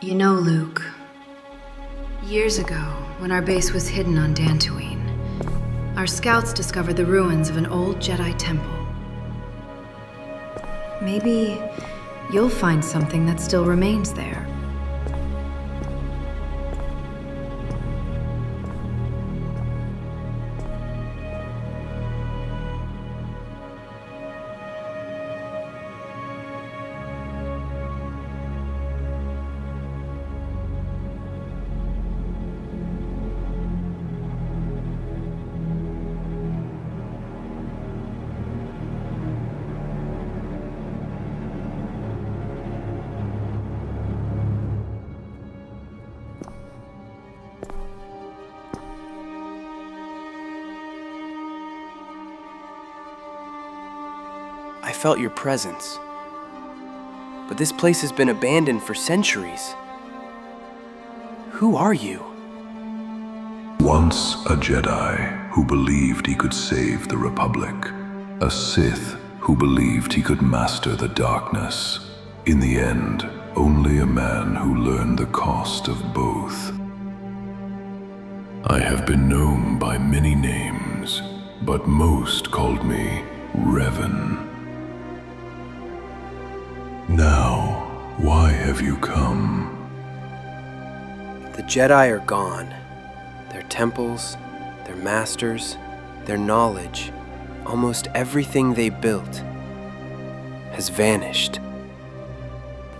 You know, Luke, years ago, when our base was hidden on Dantooine, our scouts discovered the ruins of an old Jedi Temple. Maybe you'll find something that still remains there. I felt your presence. But this place has been abandoned for centuries. Who are you? Once a Jedi who believed he could save the Republic. A Sith who believed he could master the darkness. In the end, only a man who learned the cost of both. I have been known by many names, but most called me Revan. Now, why have you come? The Jedi are gone. Their temples, their masters, their knowledge, almost everything they built has vanished.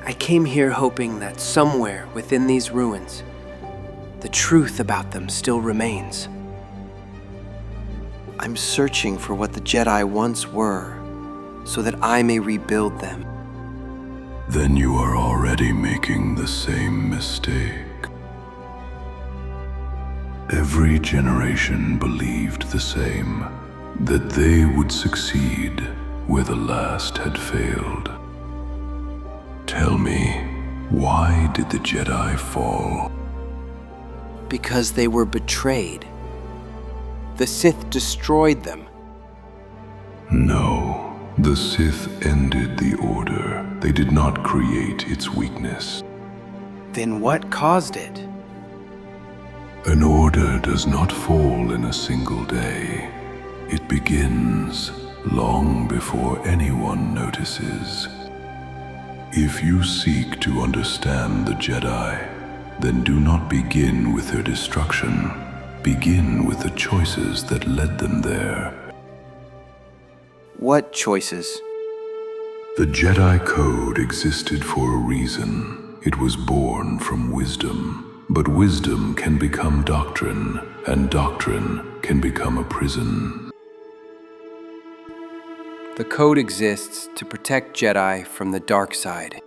I came here hoping that somewhere within these ruins, the truth about them still remains. I'm searching for what the Jedi once were, so that I may rebuild them. Then you are already making the same mistake. Every generation believed the same, that they would succeed where the last had failed. Tell me, why did the Jedi fall? Because they were betrayed. The Sith destroyed them. No, the Sith ended the Order. They did not create its weakness. Then what caused it? An order does not fall in a single day. It begins long before anyone notices. If you seek to understand the Jedi, then do not begin with their destruction. Begin with the choices that led them there. What choices? The Jedi Code existed for a reason. It was born from wisdom. But wisdom can become doctrine, and doctrine can become a prison. The Code exists to protect Jedi from the dark side.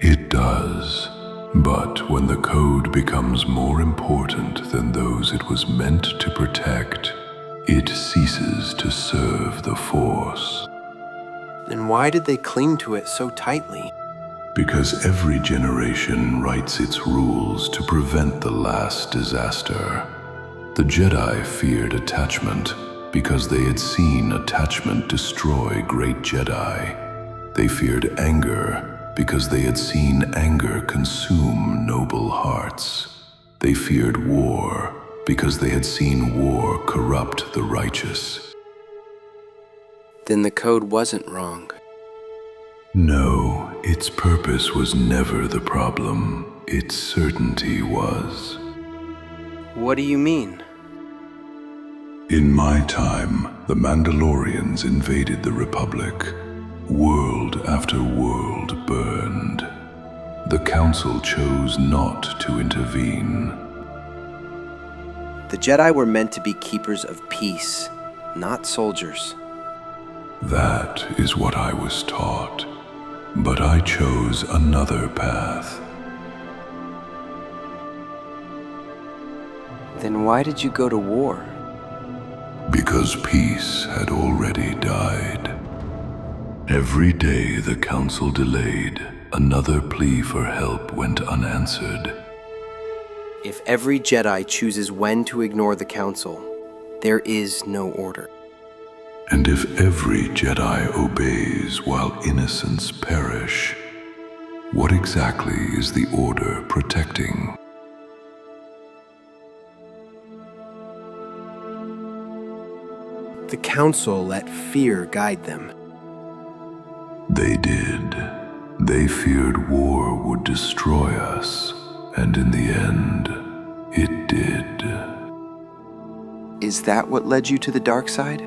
It does. But when the Code becomes more important than those it was meant to protect, it ceases to serve the Force. Then why did they cling to it so tightly? Because every generation writes its rules to prevent the last disaster. The Jedi feared attachment because they had seen attachment destroy great Jedi. They feared anger because they had seen anger consume noble hearts. They feared war because they had seen war corrupt the righteous. Then the Code wasn't wrong. No, its purpose was never the problem. Its certainty was. What do you mean? In my time, the Mandalorians invaded the Republic. World after world burned. The Council chose not to intervene. The Jedi were meant to be keepers of peace, not soldiers. That is what I was taught. But I chose another path. Then why did you go to war? Because peace had already died. Every day the Council delayed, another plea for help went unanswered. If every Jedi chooses when to ignore the Council, there is no order. And if every Jedi obeys while innocents perish, What exactly is the Order protecting? The Council let fear guide them. They did. They feared war would destroy us, and in the end, it did. Is that what led you to the dark side?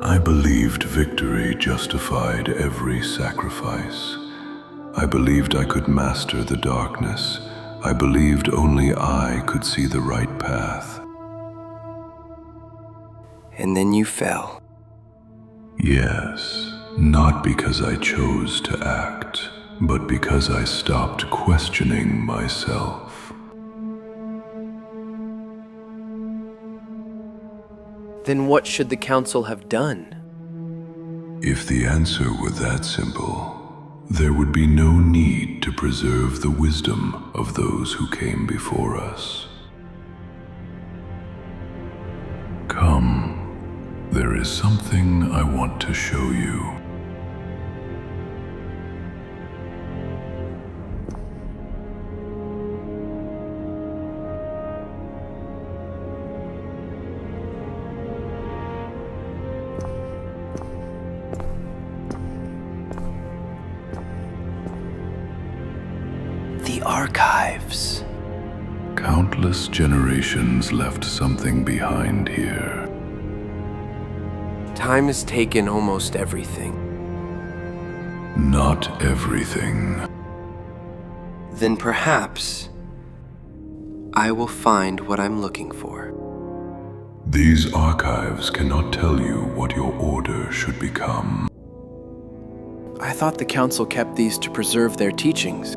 I believed victory justified every sacrifice. I believed I could master the darkness. I believed only I could see the right path. And then you fell. Yes, not because I chose to act, but because I stopped questioning myself. Then what should the Council have done? If the answer were that simple, there would be no need to preserve the wisdom of those who came before us. Come, there is something I want to show you. The archives. Countless generations left something behind here. Time has taken almost everything. Not everything. Then perhaps I will find what I'm looking for. These archives cannot tell you what your order should become. I thought the Council kept these to preserve their teachings.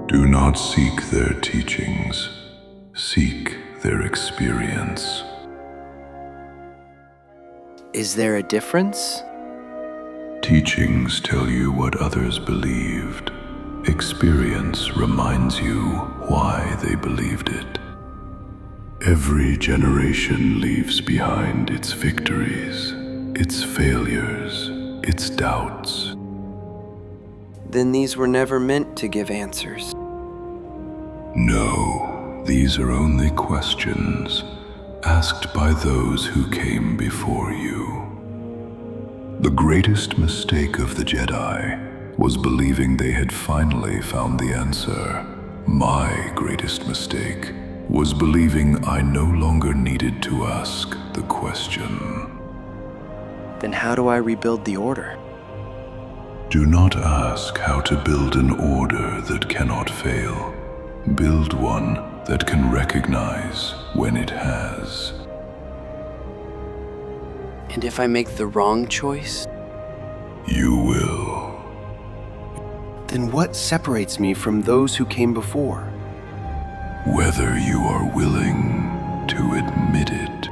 Do not seek their teachings. Seek their experience. Is there a difference? Teachings tell you what others believed. Experience reminds you why they believed it. Every generation leaves behind its victories, its failures, its doubts. Then these were never meant to give answers. No, these are only questions asked by those who came before you. The greatest mistake of the Jedi was believing they had finally found the answer. My greatest mistake was believing I no longer needed to ask the question. Then how do I rebuild the Order? Do not ask how to build an order that cannot fail. Build one that can recognize when it has. And if I make the wrong choice? You will. Then what separates me from those who came before? Whether you are willing to admit it.